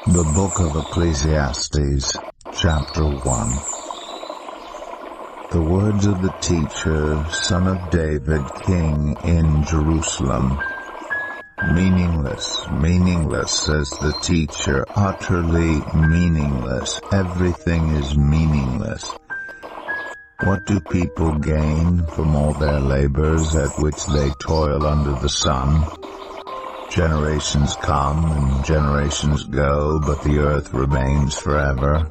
The Book of Ecclesiastes, Chapter 1. The words of the teacher, son of David, king in Jerusalem. Meaningless, meaningless, says the teacher, utterly meaningless. Everything is meaningless. What do people gain from all their labors at which they toil under the sun? Generations come and generations go, but the earth remains forever.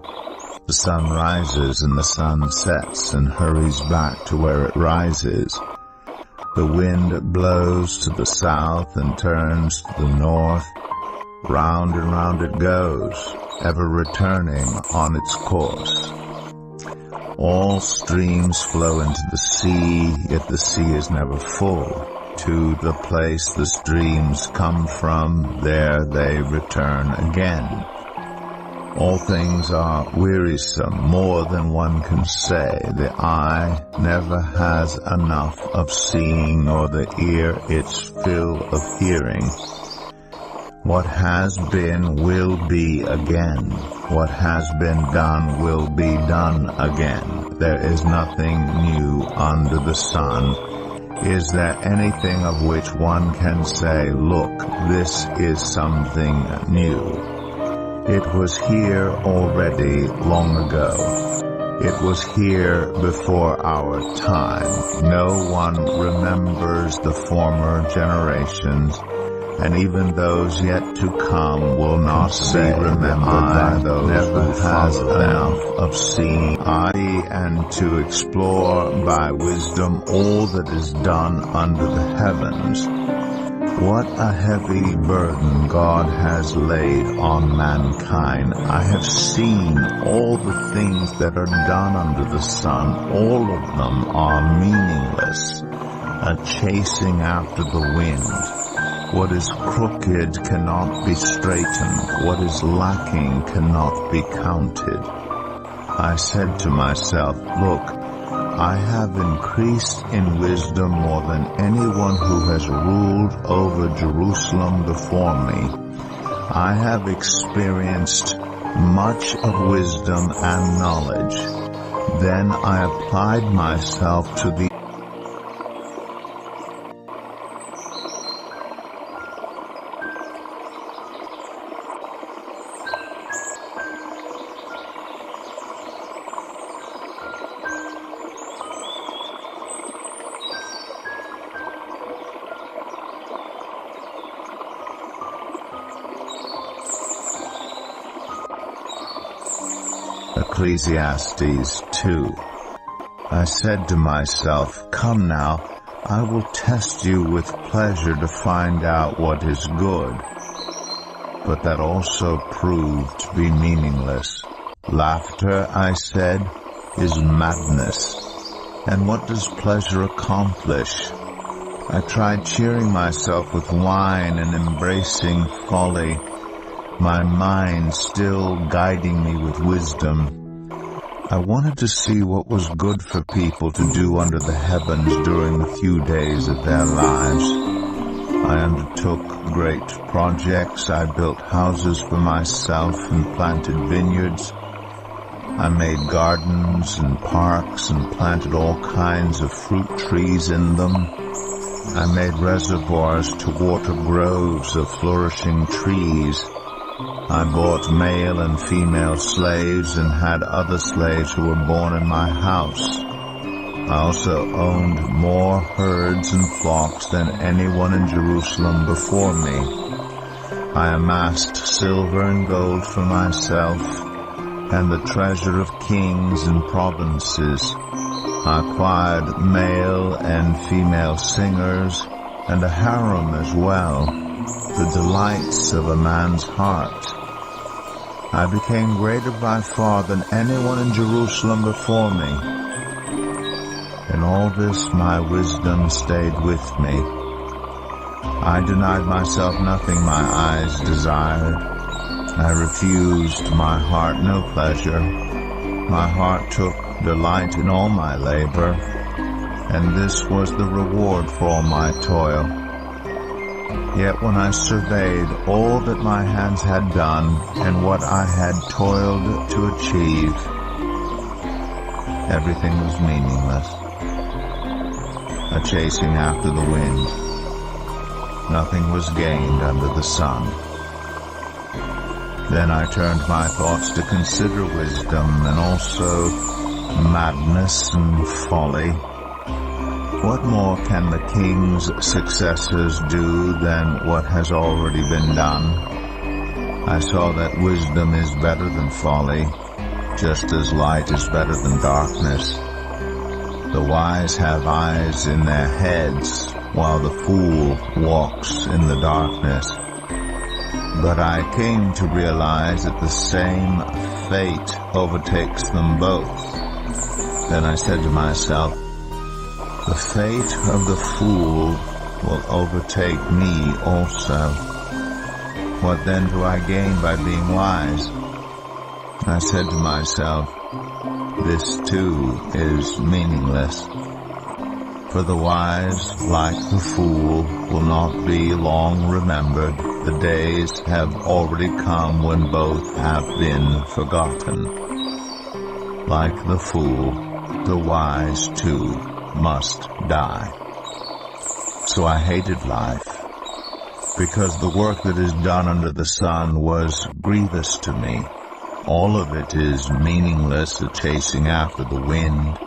The sun rises and the sun sets and hurries back to where it rises. The wind blows to the south and turns to the north. Round and round it goes, ever returning on its course. All streams flow into the sea, yet the sea is never full. To the place the streams come from, there they return again. All things are wearisome, more than one can say. The eye never has enough of seeing, nor the ear its fill of hearing. What has been will be again. What has been done will be done again. There is nothing new under the sun. Is there anything of which one can say, look, this is something new? It was here already long ago. It was here before our time. No one remembers the former generations, and even those yet to come will not say, remembered by those never has enough of seeing, and to explore by wisdom all that is done under the heavens. What a heavy burden God has laid on mankind. I have seen all the things that are done under the sun. All of them are meaningless, a chasing after the wind. What is crooked cannot be straightened. What is lacking cannot be counted. I said to myself, look, I have increased in wisdom more than anyone who has ruled over Jerusalem before me. I have experienced much of wisdom and knowledge. Then I applied myself to the Ecclesiastes 2. I said to myself, come now, I will test you with pleasure to find out what is good. But that also proved to be meaningless. Laughter, I said, is madness. And what does pleasure accomplish? I tried cheering myself with wine and embracing folly, my mind still guiding me with wisdom. I wanted to see what was good for people to do under the heavens during the few days of their lives. I undertook great projects. I built houses for myself and planted vineyards. I made gardens and parks and planted all kinds of fruit trees in them. I made reservoirs to water groves of flourishing trees. I bought male and female slaves and had other slaves who were born in my house. I also owned more herds and flocks than anyone in Jerusalem before me. I amassed silver and gold for myself and the treasure of kings and provinces. I acquired male and female singers and a harem as well, the delights of a man's heart. I became greater by far than anyone in Jerusalem before me. In all this my wisdom stayed with me. I denied myself nothing my eyes desired. I refused my heart no pleasure. My heart took delight in all my labor, and this was the reward for all my toil. Yet when I surveyed all that my hands had done and what I had toiled to achieve, everything was meaningless, a chasing after the wind. Nothing was gained under the sun. Then I turned my thoughts to consider wisdom and also madness and folly. What more can the king's successors do than what has already been done? I saw that wisdom is better than folly, just as light is better than darkness. The wise have eyes in their heads, while the fool walks in the darkness. But I came to realize that the same fate overtakes them both. Then I said to myself, the fate of the fool will overtake me also. What then do I gain by being wise? I said to myself, this too is meaningless. For the wise, like the fool, will not be long remembered. The days have already come when both have been forgotten. Like the fool, the wise too must die. So I hated life, because the work that is done under the sun was grievous to me. All of it is meaningless, a chasing after the wind.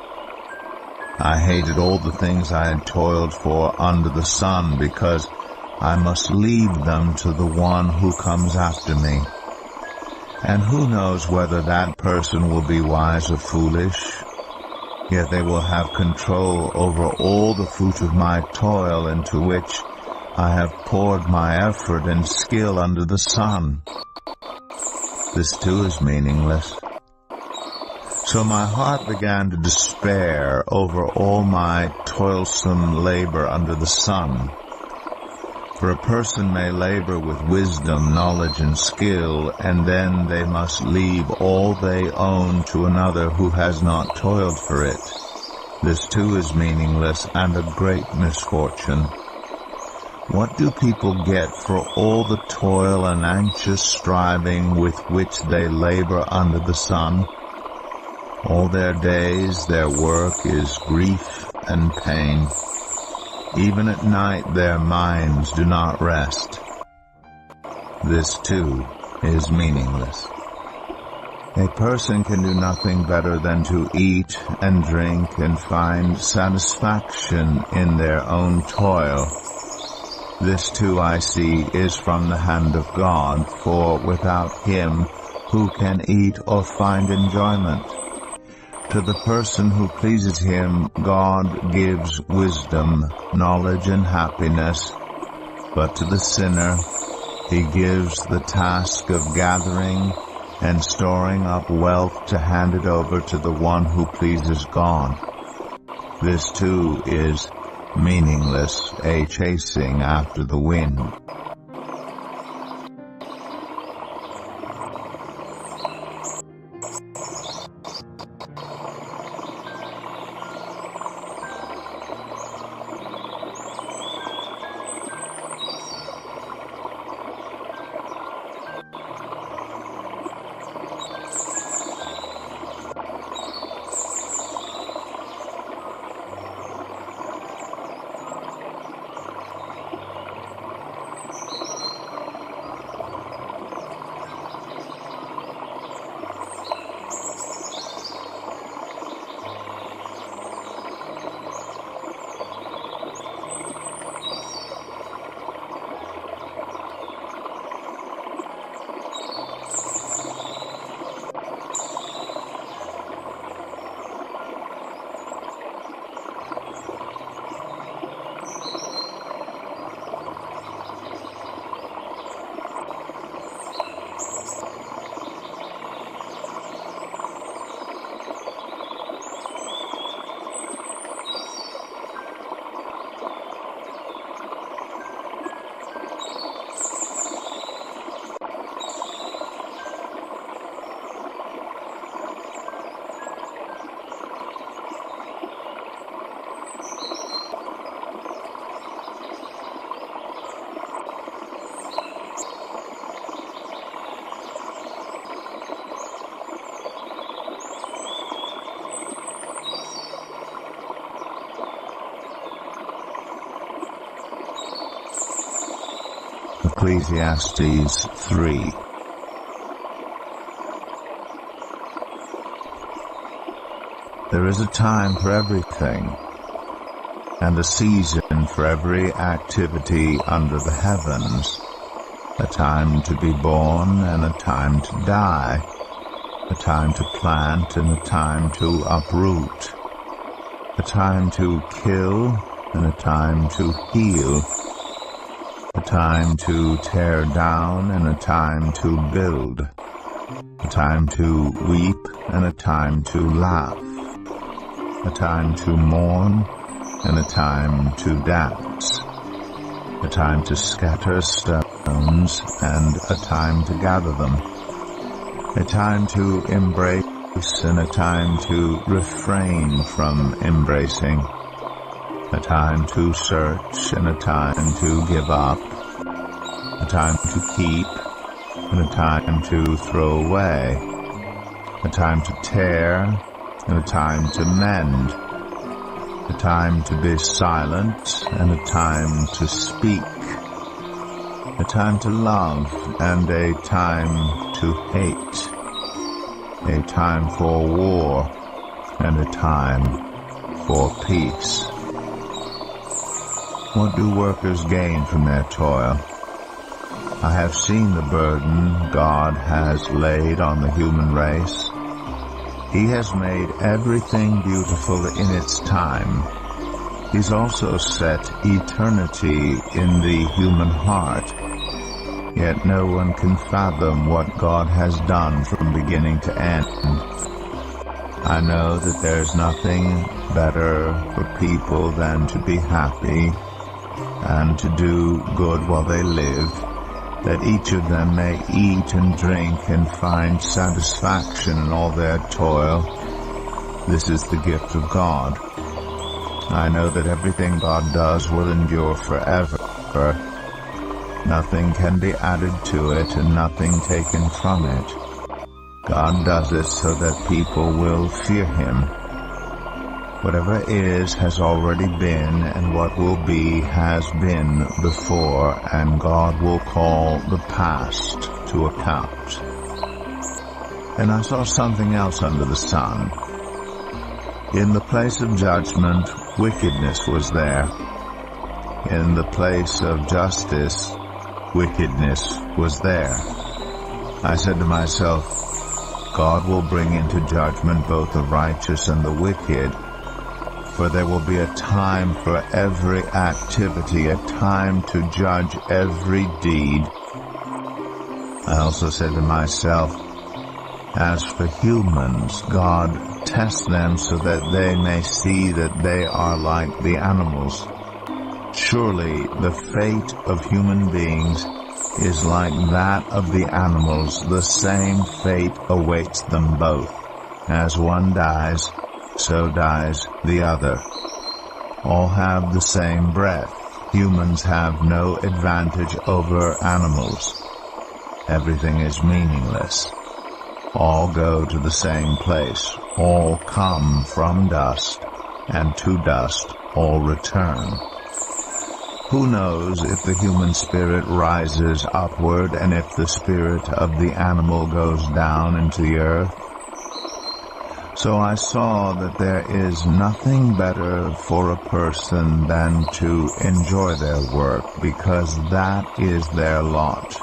I hated all the things I had toiled for under the sun, because I must leave them to the one who comes after me. And who knows whether that person will be wise or foolish? Yet they will have control over all the fruit of my toil into which I have poured my effort and skill under the sun. This too is meaningless. So my heart began to despair over all my toilsome labor under the sun. For a person may labor with wisdom, knowledge, and skill, and then they must leave all they own to another who has not toiled for it. This too is meaningless and a great misfortune. What do people get for all the toil and anxious striving with which they labor under the sun? All their days, their work is grief and pain. Even at night their minds do not rest. This too is meaningless. A person can do nothing better than to eat and drink and find satisfaction in their own toil. This too I see is from the hand of God, for without Him who can eat or find enjoyment? To the person who pleases Him, God gives wisdom, knowledge, and happiness, but to the sinner, He gives the task of gathering and storing up wealth to hand it over to the one who pleases God. This too is meaningless, a chasing after the wind. Ecclesiastes 3. There is a time for everything, and a season for every activity under the heavens, a time to be born and a time to die, a time to plant and a time to uproot, a time to kill and a time to heal, a time to tear down and a time to build, a time to weep and a time to laugh, a time to mourn and a time to dance, a time to scatter stones and a time to gather them, a time to embrace and a time to refrain from embracing, a time to search and a time to give up, a time to keep and a time to throw away, a time to tear and a time to mend, a time to be silent and a time to speak, a time to love and a time to hate, a time for war and a time for peace. What do workers gain from their toil? I have seen the burden God has laid on the human race. He has made everything beautiful in its time. He's also set eternity in the human heart. Yet no one can fathom what God has done from beginning to end. I know that there's nothing better for people than to be happy and to do good while they live, that each of them may eat and drink and find satisfaction in all their toil. This is the gift of God. I know that everything God does will endure forever. Nothing can be added to it and nothing taken from it. God does it so that people will fear Him. Whatever is has already been, and what will be has been before, and God will call the past to account. And I saw something else under the sun. In the place of judgment, wickedness was there. In the place of justice, wickedness was there. I said to myself, God will bring into judgment both the righteous and the wicked, for there will be a time for every activity, a time to judge every deed. I also said to myself, as for humans, God tests them so that they may see that they are like the animals. Surely the fate of human beings is like that of the animals. The same fate awaits them both. As one dies, so dies the other. All have the same breath. Humans have no advantage over animals. Everything is meaningless. All go to the same place. All come from dust, and to dust all return. Who knows if the human spirit rises upward and if the spirit of the animal goes down into the earth? So I saw that there is nothing better for a person than to enjoy their work, because that is their lot.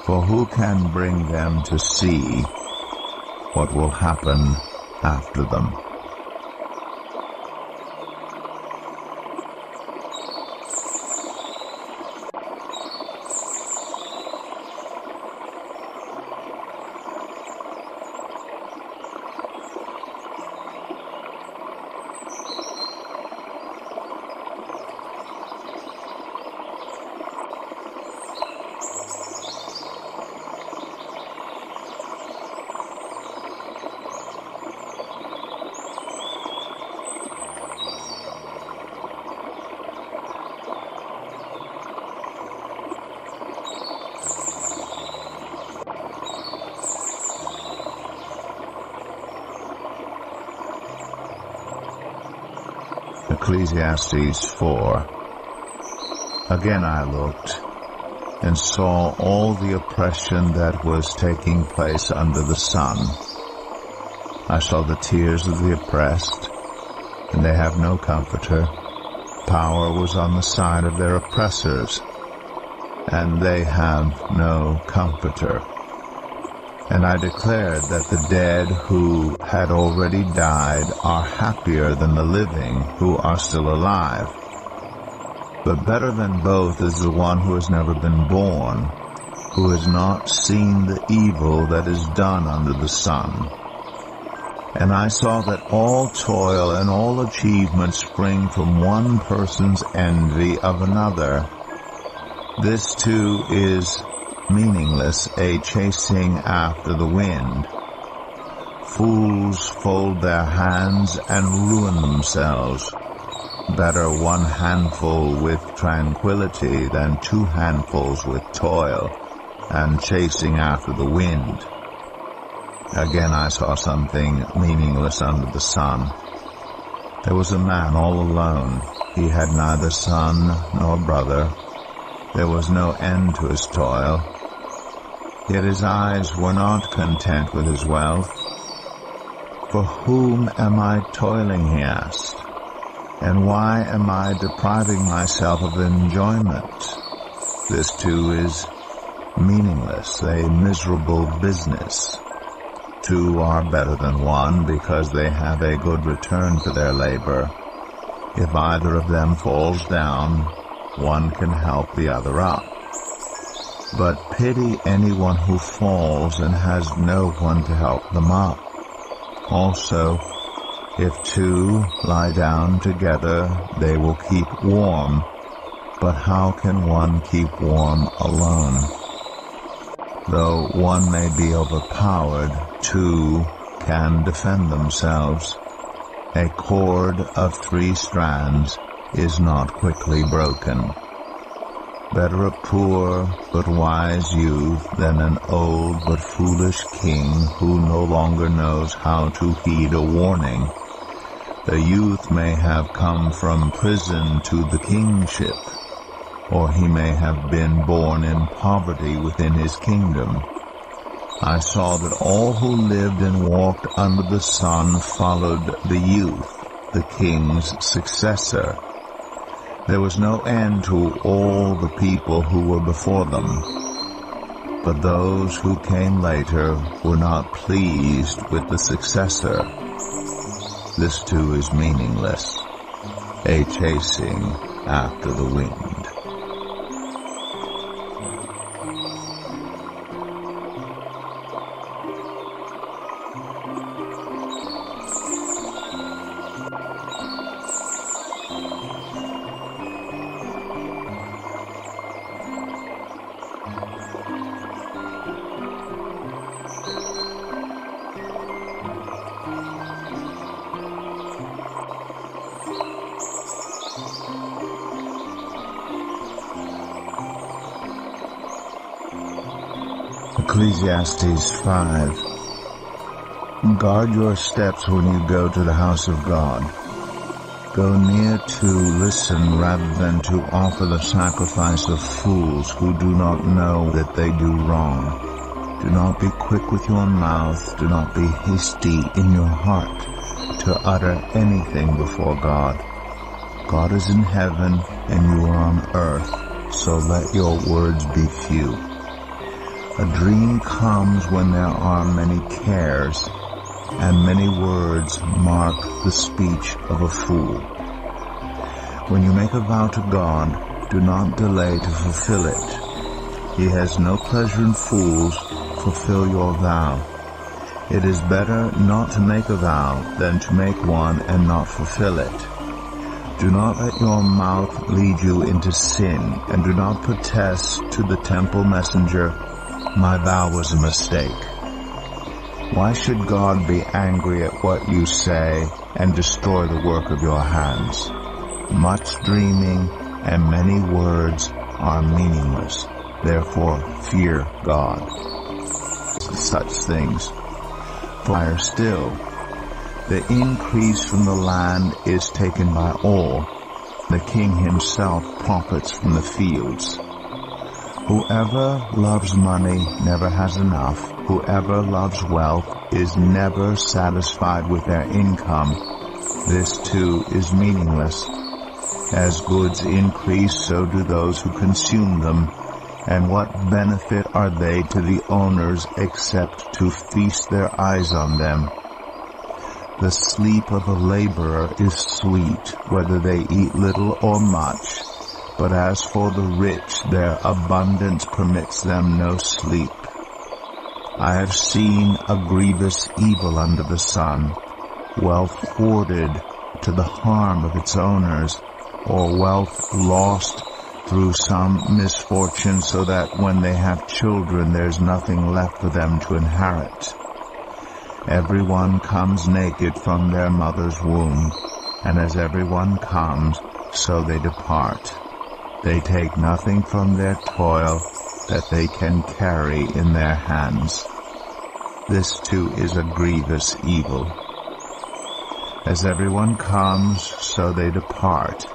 For who can bring them to see what will happen after them? Ecclesiastes 4. Again I looked, and saw all the oppression that was taking place under the sun. I saw the tears of the oppressed, and they have no comforter. Power was on the side of their oppressors, and they have no comforter. And I declared that the dead who had already died are happier than the living who are still alive. But better than both is the one who has never been born, who has not seen the evil that is done under the sun. And I saw that all toil and all achievement spring from one person's envy of another. This too is meaningless, a chasing after the wind. Fools fold their hands and ruin themselves. Better one handful with tranquility than two handfuls with toil and chasing after the wind. Again I saw something meaningless under the sun. There was a man all alone. He had neither son nor brother. There was no end to his toil. Yet his eyes were not content with his wealth. For whom am I toiling, he asked, and why am I depriving myself of enjoyment? This too is meaningless, a miserable business. Two are better than one because they have a good return for their labor. If either of them falls down, one can help the other up. But pity anyone who falls and has no one to help them up. Also, if two lie down together, they will keep warm. But how can one keep warm alone? Though one may be overpowered, two can defend themselves. A cord of 3 strands is not quickly broken. Better a poor but wise youth than an old but foolish king who no longer knows how to heed a warning. The youth may have come from prison to the kingship, or he may have been born in poverty within his kingdom. I saw that all who lived and walked under the sun followed the youth, the king's successor. There was no end to all the people who were before them. But those who came later were not pleased with the successor. This too is meaningless, a chasing after the wind. Ecclesiastes 5. Guard your steps when you go to the house of God. Go near to listen rather than to offer the sacrifice of fools who do not know that they do wrong. Do not be quick with your mouth, do not be hasty in your heart to utter anything before God. God is in heaven and you are on earth, so let your words be few. A dream comes when there are many cares, and many words mark the speech of a fool. When you make a vow to God, do not delay to fulfill it. He has no pleasure in fools. Fulfill your vow. It is better not to make a vow than to make one and not fulfill it. Do not let your mouth lead you into sin, and do not protest to the temple messenger, "My vow was a mistake." Why should God be angry at what you say and destroy the work of your hands? Much dreaming and many words are meaningless. Therefore, fear God. Such things. Fire still. The increase from the land is taken by all. The king himself profits from the fields. Whoever loves money never has enough. Whoever loves wealth is never satisfied with their income. This too is meaningless. As goods increase, so do those who consume them. And what benefit are they to the owners except to feast their eyes on them? The sleep of a laborer is sweet, whether they eat little or much. But as for the rich, their abundance permits them no sleep. I have seen a grievous evil under the sun, wealth hoarded to the harm of its owners, or wealth lost through some misfortune, so that when they have children there's nothing left for them to inherit. Everyone comes naked from their mother's womb, and as everyone comes, so they depart. They take nothing from their toil that they can carry in their hands. This too is a grievous evil. As everyone comes, so they depart.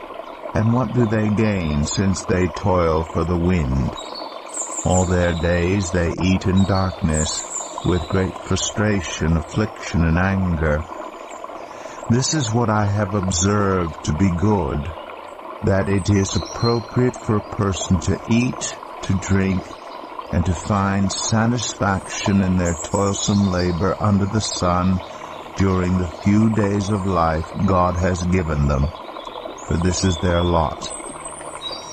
And what do they gain, since they toil for the wind? All their days they eat in darkness, with great frustration, affliction, and anger. This is what I have observed to be good, that it is appropriate for a person to eat, to drink, and to find satisfaction in their toilsome labor under the sun during the few days of life God has given them, for this is their lot.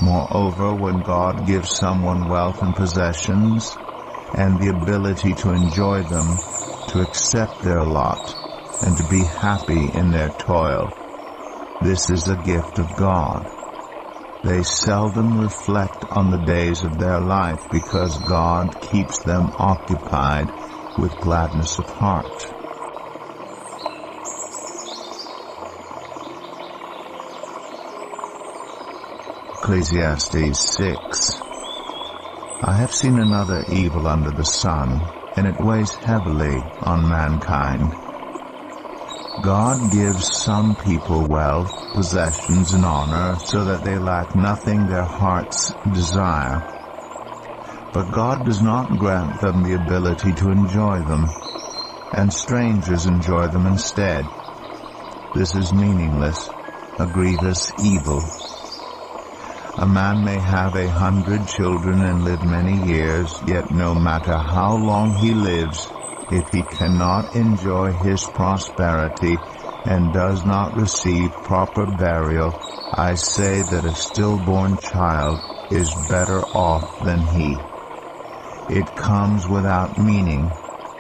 Moreover, when God gives someone wealth and possessions, and the ability to enjoy them, to accept their lot, and to be happy in their toil, this is a gift of God. They seldom reflect on the days of their life, because God keeps them occupied with gladness of heart. Ecclesiastes 6. I have seen another evil under the sun, and it weighs heavily on mankind. God gives some people wealth, possessions, and honor, so that they lack nothing their hearts desire. But God does not grant them the ability to enjoy them, and strangers enjoy them instead. This is meaningless, a grievous evil. A man may have 100 children and live many years, yet no matter how long he lives, if he cannot enjoy his prosperity and does not receive proper burial, I say that a stillborn child is better off than he. It comes without meaning.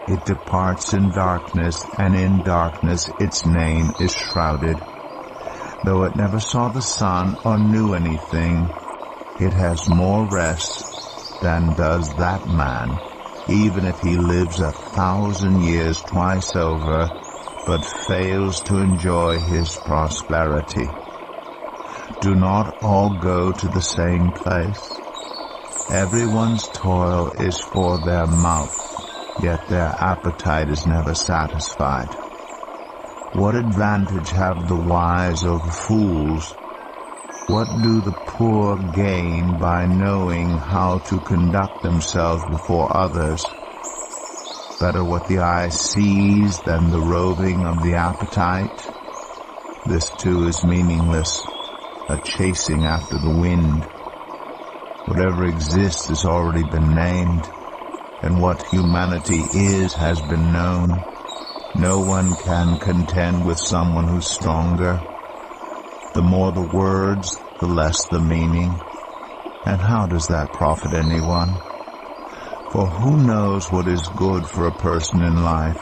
It departs in darkness, and in darkness its name is shrouded. Though it never saw the sun or knew anything, it has more rest than does that man, even if he lives 1,000 years twice over, but fails to enjoy his prosperity. Do not all go to the same place? Everyone's toil is for their mouth, yet their appetite is never satisfied. What advantage have the wise over fools? What do the poor gain by knowing how to conduct themselves before others? Better what the eye sees than the roving of the appetite. This too is meaningless, a chasing after the wind. Whatever exists has already been named, and what humanity is has been known. No one can contend with someone who's stronger. The more the words, the less the meaning. And how does that profit anyone? For who knows what is good for a person in life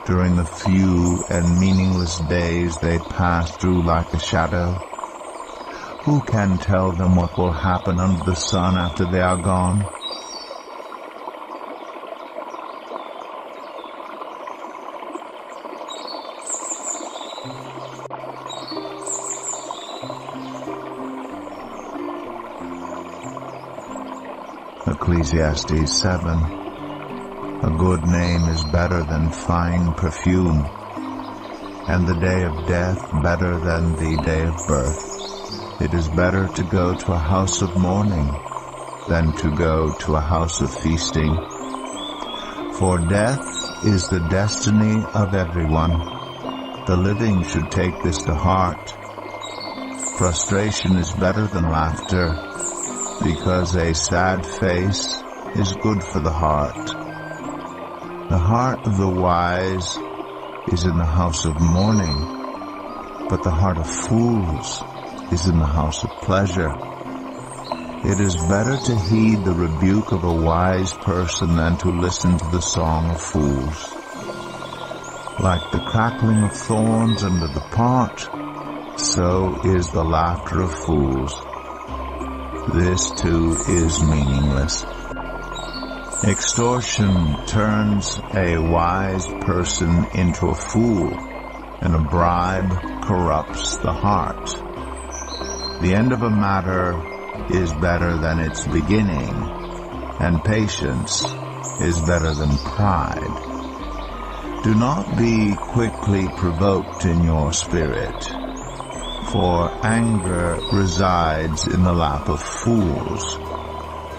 during the few and meaningless days they pass through like a shadow? Who can tell them what will happen under the sun after they are gone? Ecclesiastes 7. A good name is better than fine perfume, and the day of death better than the day of birth. It is better to go to a house of mourning than to go to a house of feasting. For death is the destiny of everyone. The living should take this to heart. Frustration is better than laughter, because a sad face is good for the heart. The heart of the wise is in the house of mourning, but the heart of fools is in the house of pleasure. It is better to heed the rebuke of a wise person than to listen to the song of fools. Like the crackling of thorns under the pot, so is the laughter of fools. This too is meaningless. Extortion turns a wise person into a fool, and a bribe corrupts the heart. The end of a matter is better than its beginning, and patience is better than pride. Do not be quickly provoked in your spirit, for anger resides in the lap of fools.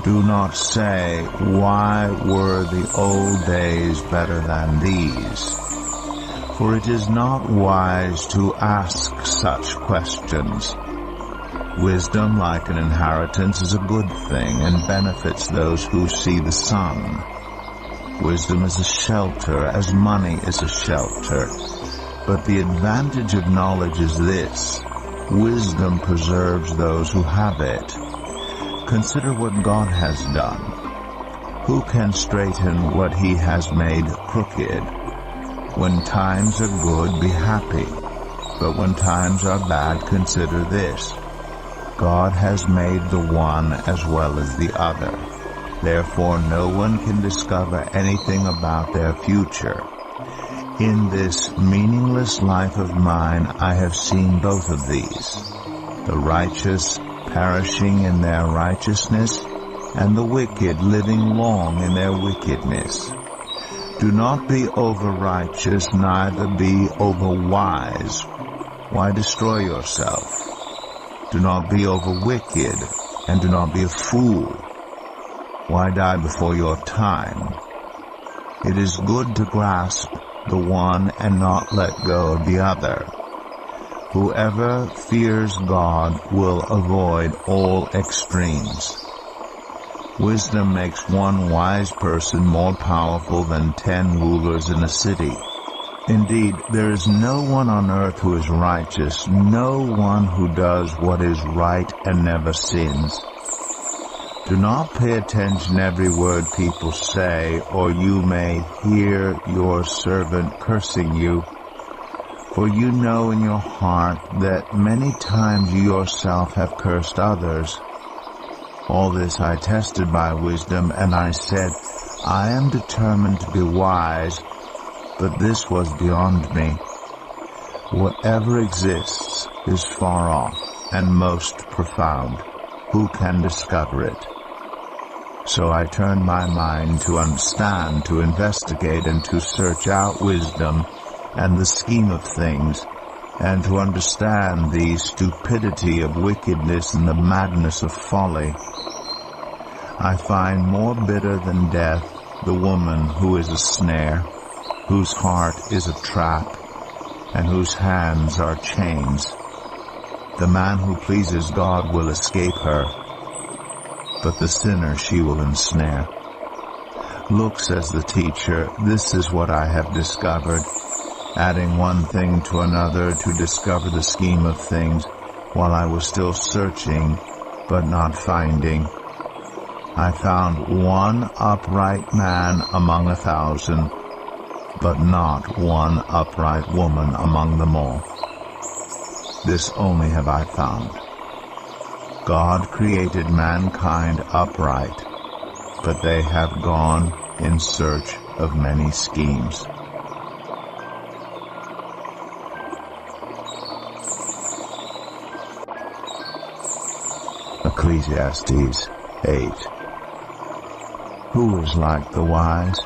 Do not say, "Why were the old days better than these?" For it is not wise to ask such questions. Wisdom, like an inheritance, is a good thing and benefits those who see the sun. Wisdom is a shelter, as money is a shelter. But the advantage of knowledge is this: wisdom preserves those who have it. Consider what God has done. Who can straighten what he has made crooked? When times are good, be happy. But when times are bad, consider this: God has made the one as well as the other. Therefore no one can discover anything about their future. In this meaningless life of mine I have seen both of these: the righteous perishing in their righteousness, and the wicked living long in their wickedness. Do not be over-righteous, neither be over-wise. Why destroy yourself? Do not be over-wicked, and do not be a fool. Why die before your time? It is good to grasp the one and not let go of the other. Whoever fears God will avoid all extremes. Wisdom makes one wise person more powerful than 10 rulers in a city. Indeed, there is no one on earth who is righteous, no one who does what is right and never sins. Do not pay attention to every word people say, or you may hear your servant cursing you. For you know in your heart that many times you yourself have cursed others. All this I tested by wisdom, and I said, I am determined to be wise, but this was beyond me. Whatever exists is far off and most profound. Who can discover it? So I turned my mind to understand, to investigate, and to search out wisdom and the scheme of things, and to understand the stupidity of wickedness and the madness of folly. I find more bitter than death the woman who is a snare, whose heart is a trap, and whose hands are chains. The man who pleases God will escape her, but the sinner she will ensnare. Look, says the teacher, this is what I have discovered, adding one thing to another to discover the scheme of things, while I was still searching, but not finding. I found one upright man among 1,000, but not one upright woman among them all. This only have I found. God created mankind upright, but they have gone in search of many schemes. Ecclesiastes 8. Who is like the wise?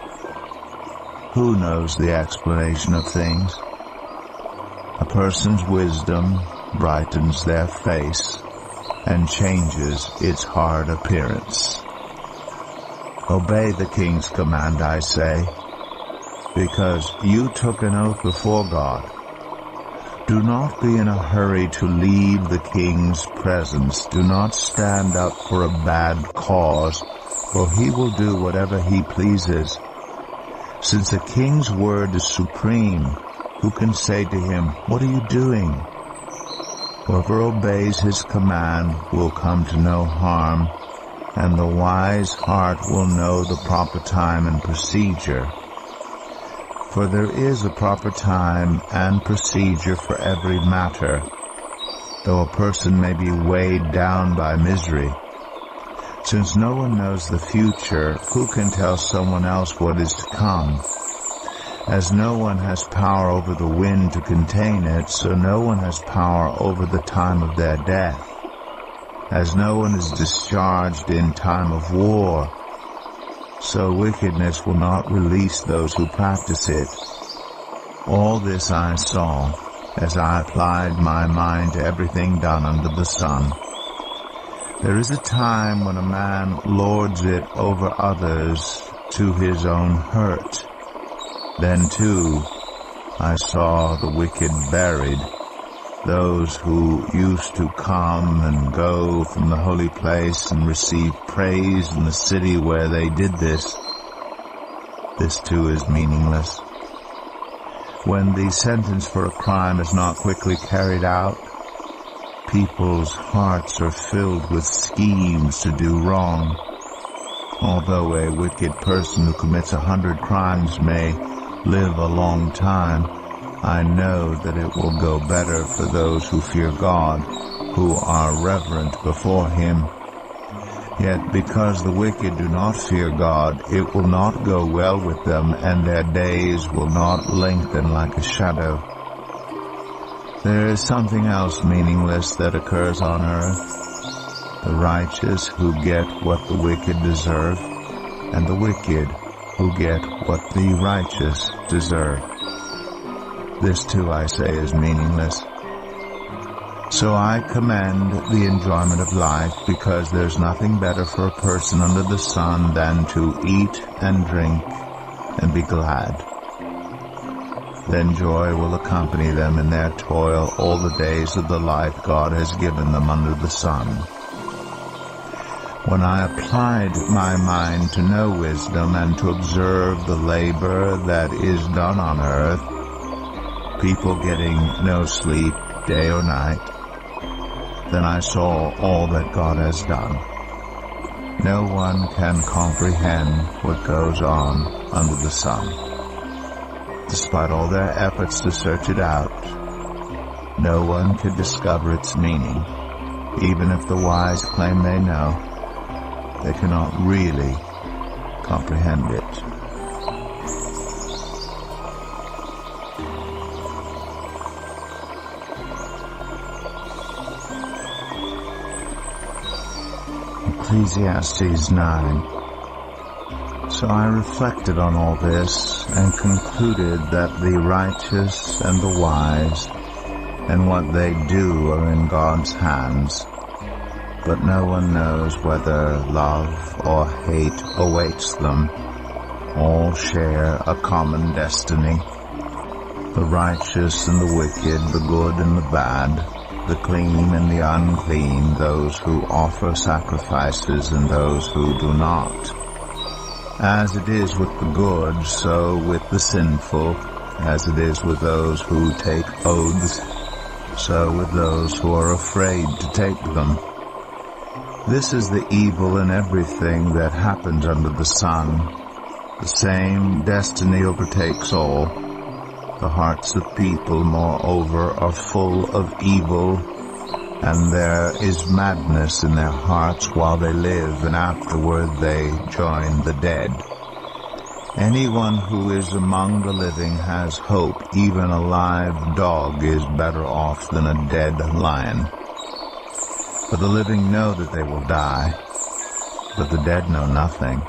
Who knows the explanation of things? A person's wisdom brightens their face and changes its hard appearance. Obey the king's command, I say, because you took an oath before God. Do not be in a hurry to leave the king's presence. Do not stand up for a bad cause, for he will do whatever he pleases. Since a king's word is supreme, who can say to him, "What are you doing?" Whoever obeys his command will come to no harm, and the wise heart will know the proper time and procedure. For there is a proper time and procedure for every matter, though a person may be weighed down by misery. Since no one knows the future, who can tell someone else what is to come? As no one has power over the wind to contain it, so no one has power over the time of their death. As no one is discharged in time of war, so wickedness will not release those who practice it. All this I saw, as I applied my mind to everything done under the sun. There is a time when a man lords it over others to his own hurt. Then too I saw the wicked buried, those who used to come and go from the holy place and receive praise in the city where they did this. This too is meaningless. When the sentence for a crime is not quickly carried out, people's hearts are filled with schemes to do wrong. Although a wicked person who commits 100 crimes may live a long time, I know that it will go better for those who fear God, who are reverent before Him. Yet because the wicked do not fear God, it will not go well with them, and their days will not lengthen like a shadow. There is something else meaningless that occurs on earth: the righteous who get what the wicked deserve, and the wicked who get what the righteous deserve. This too, I say, is meaningless. So I commend the enjoyment of life, because there's nothing better for a person under the sun than to eat and drink and be glad. Then joy will accompany them in their toil all the days of the life God has given them under the sun. When I applied my mind to know wisdom and to observe the labor that is done on earth, people getting no sleep day or night, then I saw all that God has done. No one can comprehend what goes on under the sun. Despite all their efforts to search it out, no one can discover its meaning. Even if the wise claim they know, they cannot really comprehend it. Ecclesiastes 9. So I reflected on all this and concluded that the righteous and the wise and what they do are in God's hands, but no one knows whether love or hate awaits them. All share a common destiny. The righteous and the wicked, the good and the bad, the clean and the unclean, those who offer sacrifices and those who do not. As it is with the good, so with the sinful. As it is with those who take oaths, so with those who are afraid to take them. This is the evil in everything that happens under the sun. The same destiny overtakes all. The hearts of people, moreover, are full of evil, and there is madness in their hearts while they live, and afterward they join the dead. Anyone who is among the living has hope. Even a live dog is better off than a dead lion. For the living know that they will die, but the dead know nothing.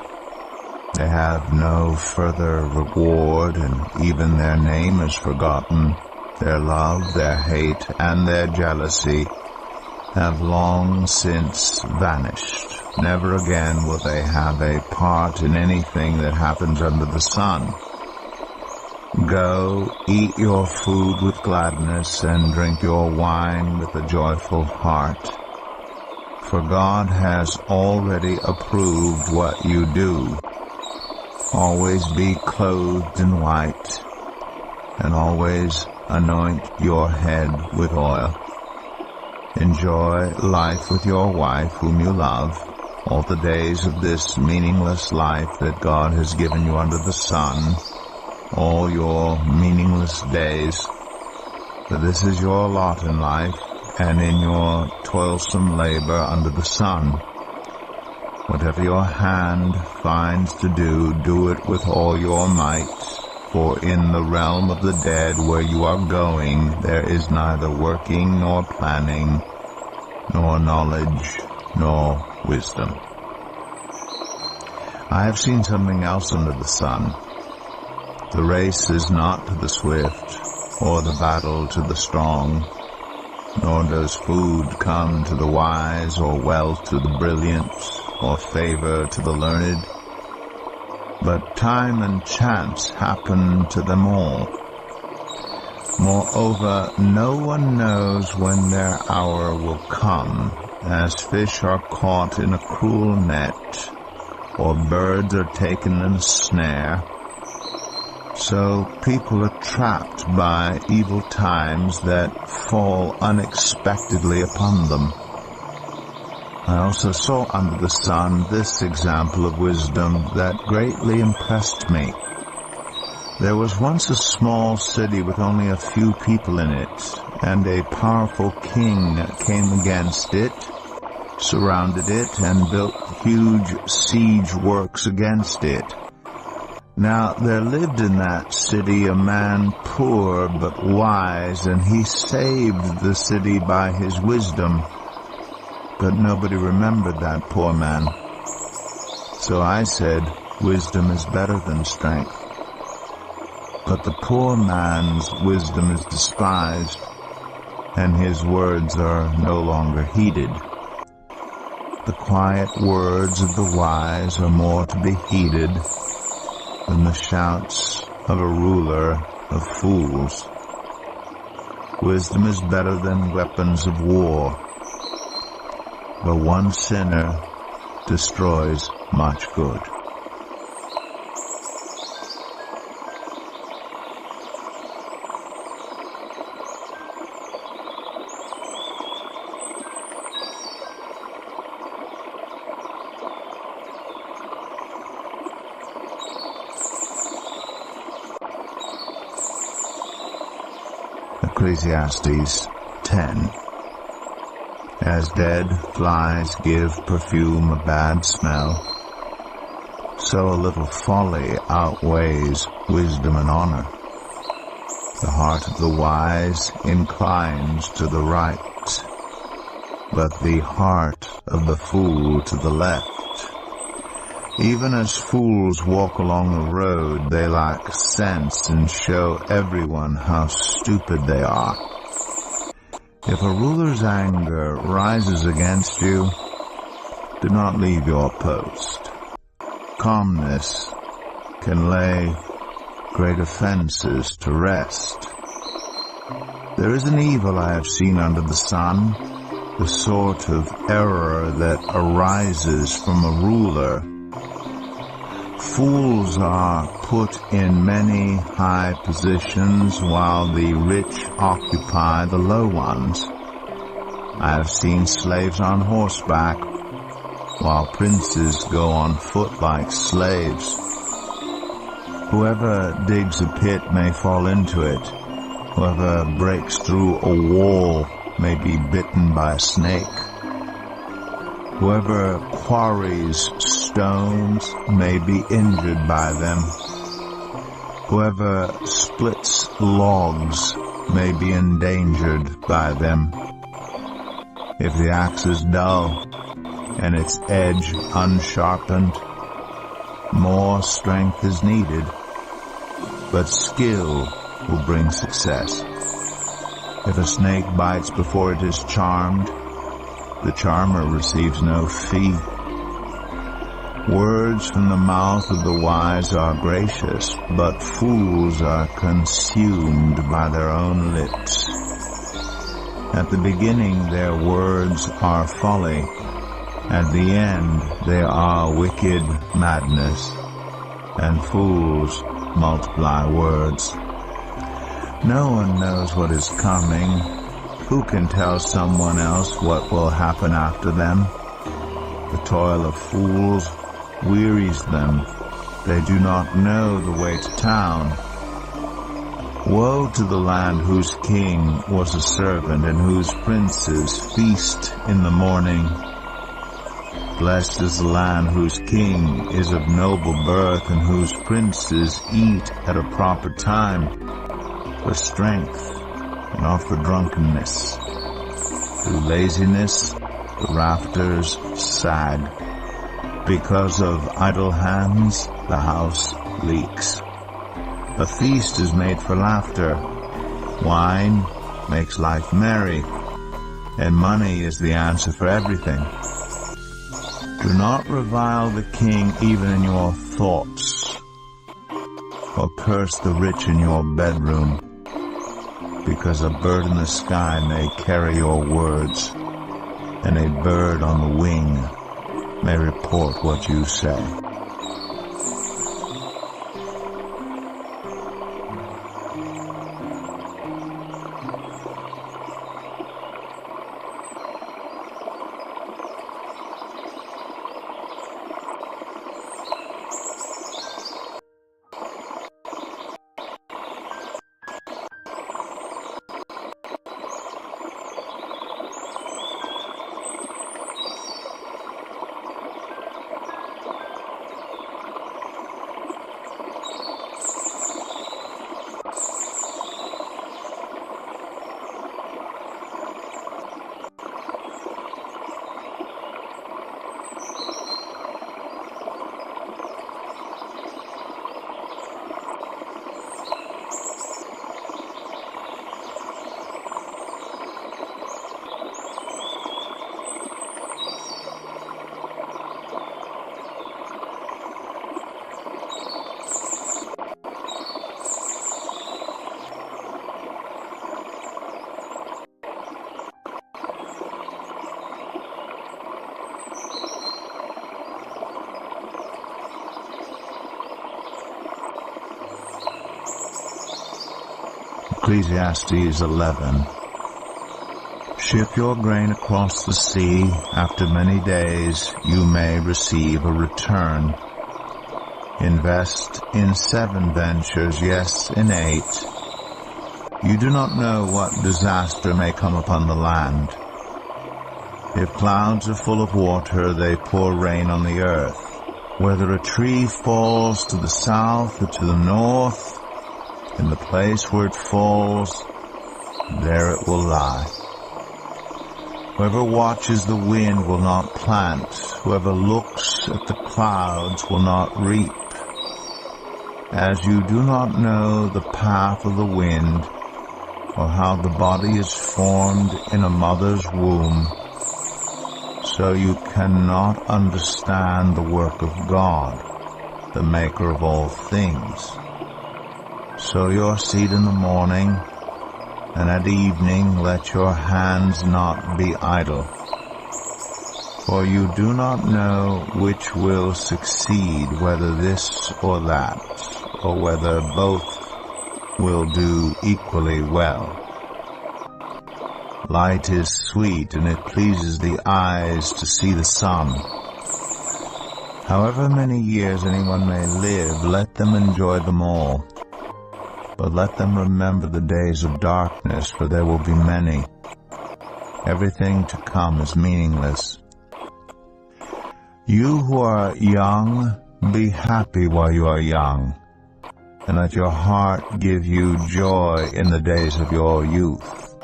They have no further reward, and even their name is forgotten. Their love, their hate, and their jealousy have long since vanished. Never again will they have a part in anything that happens under the sun. Go, eat your food with gladness, and drink your wine with a joyful heart. For God has already approved what you do. Always be clothed in white, and always anoint your head with oil. Enjoy life with your wife whom you love, all the days of this meaningless life that God has given you under the sun, all your meaningless days. For this is your lot in life, and in your toilsome labor under the sun. Whatever your hand finds to do, do it with all your might, for in the realm of the dead where you are going, there is neither working nor planning, nor knowledge, nor wisdom. I have seen something else under the sun. The race is not to the swift, or the battle to the strong, nor does food come to the wise, or wealth to the brilliant, or favor to the learned. But time and chance happen to them all. Moreover, no one knows when their hour will come, as fish are caught in a cruel net, or birds are taken in a snare. So people are trapped by evil times that fall unexpectedly upon them. I also saw under the sun this example of wisdom that greatly impressed me. There was once a small city with only a few people in it, and a powerful king came against it, surrounded it, and built huge siege works against it. Now there lived in that city a man poor but wise, and he saved the city by his wisdom. But nobody remembered that poor man. So I said, wisdom is better than strength. But the poor man's wisdom is despised, and his words are no longer heeded. The quiet words of the wise are more to be heeded than the shouts of a ruler of fools. Wisdom is better than weapons of war, but one sinner destroys much good. Ecclesiastes 10. As dead flies give perfume a bad smell, so a little folly outweighs wisdom and honor. The heart of the wise inclines to the right, but the heart of the fool to the left. Even as fools walk along the road, they lack sense and show everyone how stupid they are. If a ruler's anger rises against you, do not leave your post. Calmness can lay great offenses to rest. There is an evil I have seen under the sun, the sort of error that arises from a ruler. Fools are put in many high positions while the rich occupy the low ones. I have seen slaves on horseback while princes go on foot like slaves. Whoever digs a pit may fall into it. Whoever breaks through a wall may be bitten by a snake. Whoever quarries stones may be injured by them. Whoever splits logs may be endangered by them. If the axe is dull and its edge unsharpened, more strength is needed, but skill will bring success. If a snake bites before it is charmed, the charmer receives no fee. Words from the mouth of the wise are gracious, but fools are consumed by their own lips. At the beginning their words are folly, at the end they are wicked madness, and fools multiply words. No one knows what is coming. Who can tell someone else what will happen after them? The toil of fools wearies them. They do not know the way to town. Woe to the land whose king was a servant and whose princes feast in the morning. Blessed is the land whose king is of noble birth and whose princes eat at a proper time, for strength and not for drunkenness. Through laziness the rafters sag. Because of idle hands the house leaks. A feast is made for laughter. Wine makes life merry, and money is the answer for everything. Do not revile the king even in your thoughts, or curse the rich in your bedroom, because a bird in the sky may carry your words, and a bird on the wing may report what you say. Ecclesiastes 11. Ship your grain across the sea. After many days you may receive a return. Invest in 7 ventures, yes, in 8. You do not know what disaster may come upon the land. If clouds are full of water, they pour rain on the earth. Whether a tree falls to the south or to the north, in the place where it falls, there it will lie. Whoever watches the wind will not plant. Whoever looks at the clouds will not reap. As you do not know the path of the wind, or how the body is formed in a mother's womb, so you cannot understand the work of God, the maker of all things. Sow your seed in the morning, and at evening let your hands not be idle. For you do not know which will succeed, whether this or that, or whether both will do equally well. Light is sweet, and it pleases the eyes to see the sun. However many years anyone may live, let them enjoy them all. But let them remember the days of darkness, for there will be many. Everything to come is meaningless. You who are young, be happy while you are young, and let your heart give you joy in the days of your youth.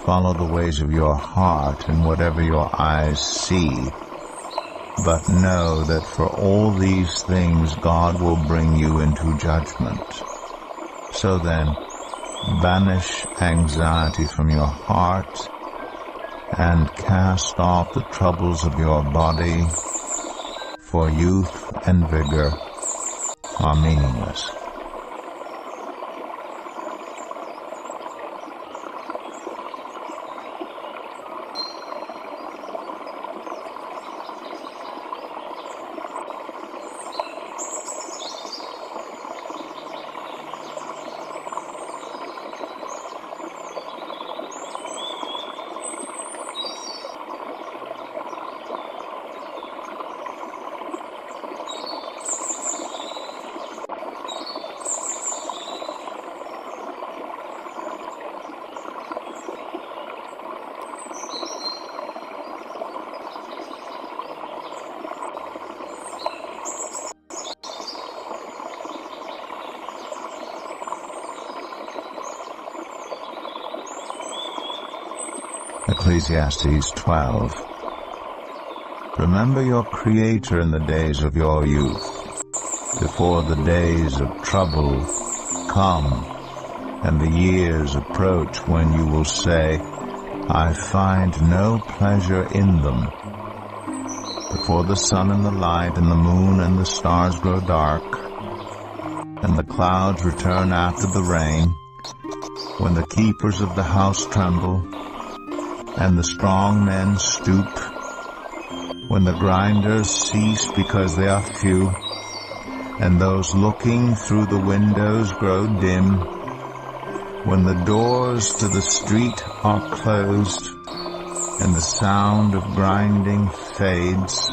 Follow the ways of your heart and whatever your eyes see, but know that for all these things God will bring you into judgment. So then, banish anxiety from your heart and cast off the troubles of your body, for youth and vigor are meaningless. Ecclesiastes 12. Remember your Creator in the days of your youth, before the days of trouble come, and the years approach when you will say, I find no pleasure in them. Before the sun and the light and the moon and the stars grow dark, and the clouds return after the rain, when the keepers of the house tremble, and the strong men stoop, when the grinders cease because they are few, and those looking through the windows grow dim, when the doors to the street are closed, and the sound of grinding fades,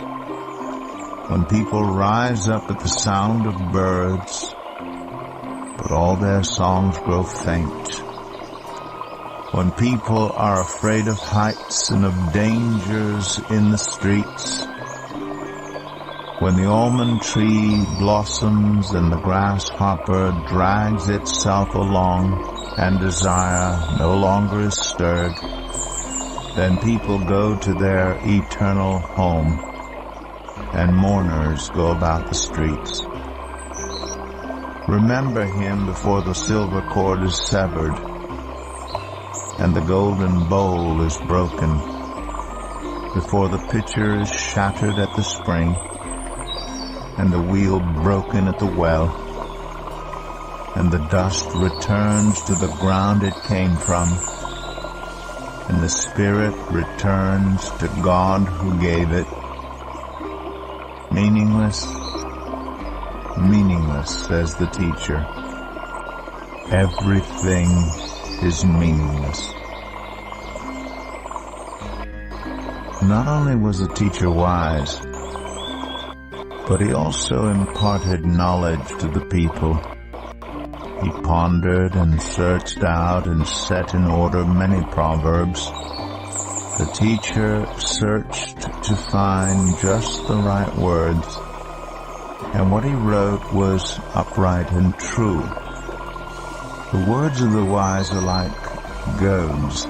when people rise up at the sound of birds, but all their songs grow faint, when people are afraid of heights and of dangers in the streets, when the almond tree blossoms and the grasshopper drags itself along and desire no longer is stirred, then people go to their eternal home, and mourners go about the streets. Remember him before the silver cord is severed, and the golden bowl is broken, before the pitcher is shattered at the spring, and the wheel broken at the well, and the dust returns to the ground it came from, and the spirit returns to God who gave it. Meaningless, meaningless, says the teacher. Everything is meaningless. Not only was the teacher wise, but he also imparted knowledge to the people. He pondered and searched out and set in order many proverbs. The teacher searched to find just the right words, and what he wrote was upright and true. The words of the wise are like goads,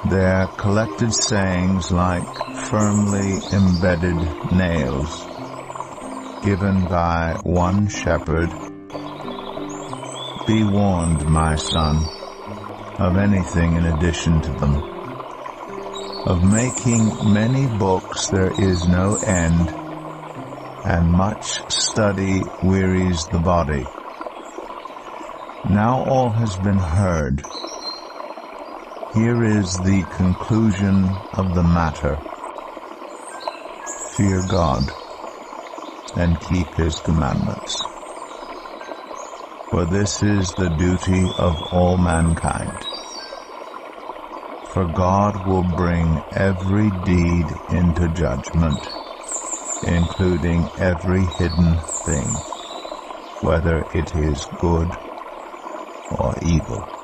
their collected sayings like firmly embedded nails, given by one shepherd. Be warned, my son, of anything in addition to them. Of making many books there is no end, and much study wearies the body. Now all has been heard. Here is the conclusion of the matter. Fear God and keep His commandments, for this is the duty of all mankind. For God will bring every deed into judgment, including every hidden thing, whether it is good or evil.